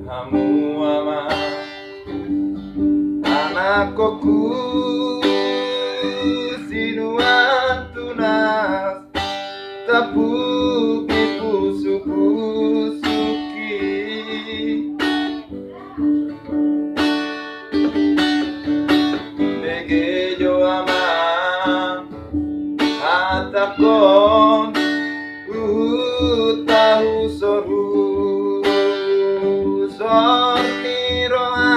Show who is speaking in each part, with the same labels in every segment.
Speaker 1: Hamu ama anakku sinuan tunas tapuki pusuki degejo ama hatakon tahu soru sorniroa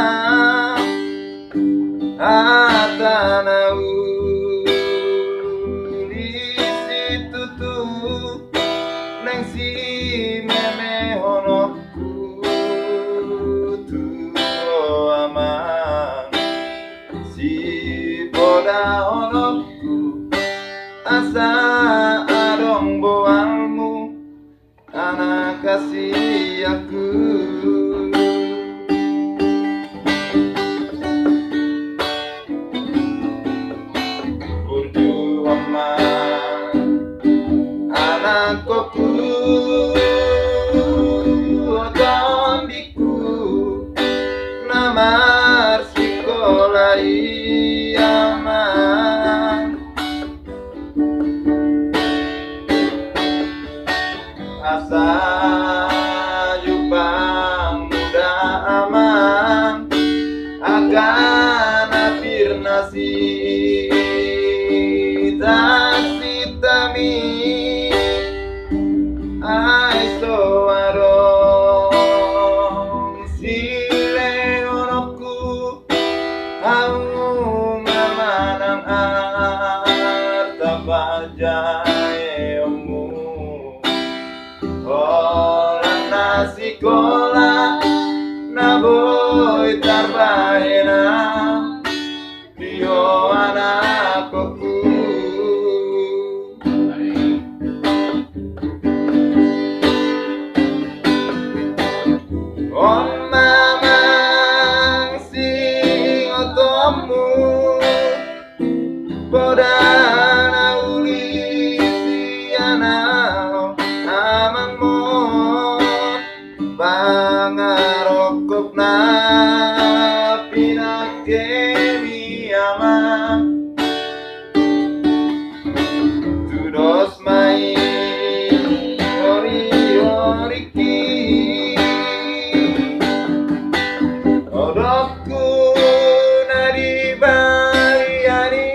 Speaker 1: atanau di situ tuh neng si memehonokku tuh aman si boda honokku asa adong boalmu anak kasih aku. Anakku otondiku namar sekolah aman asa jupang muda aman akan apir nasi tasitami so arong sile onokku au mamanang arta bajae omu orang nasi kola naboy tarbaena dio anakku. On mamang sing otomu podana uli siana amang mo pangarokop na pinakemi amang tudos mai ori-oriki odokku nadi baliani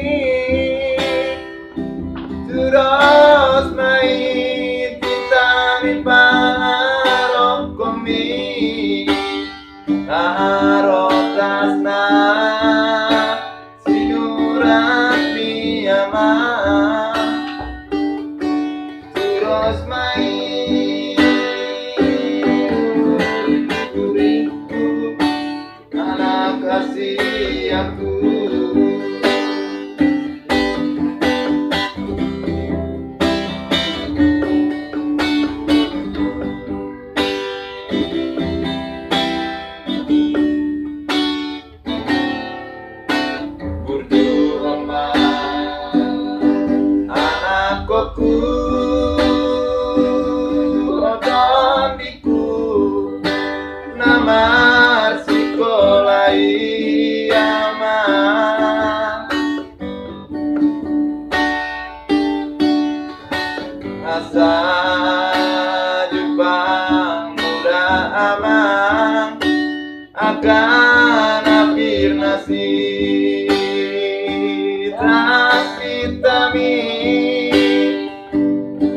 Speaker 1: terus main titani parokomi arotasna sinurati aman terus main kasih aku. Berdoa anakku otondiku namar sekolah aman asa jupang muda aman akan apir nasi tasitami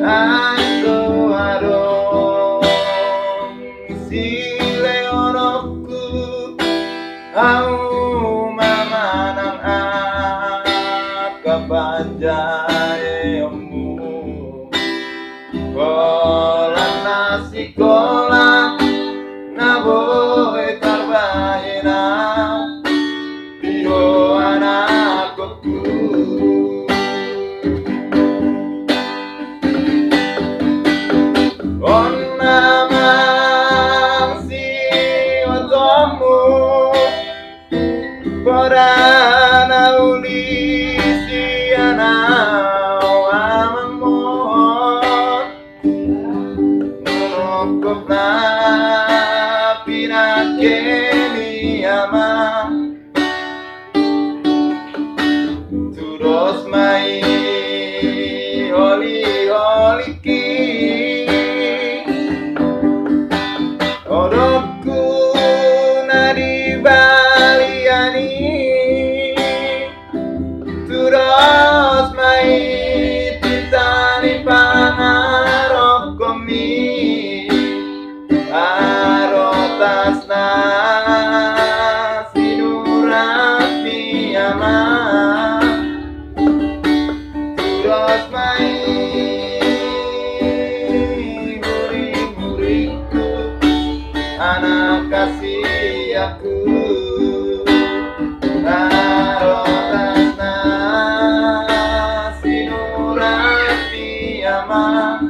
Speaker 1: aso adong sile onokku au mamanang kapanjae omu kola nasi kola naboy tarbaena dio anakku. On mamang si otomu pada ama terus mai oli-oliki odokku nadi baliani terus mai titani pangarokomi arotasna sinurati ama terus mai murid-muridku anak kasih aku arotasna sinurati ama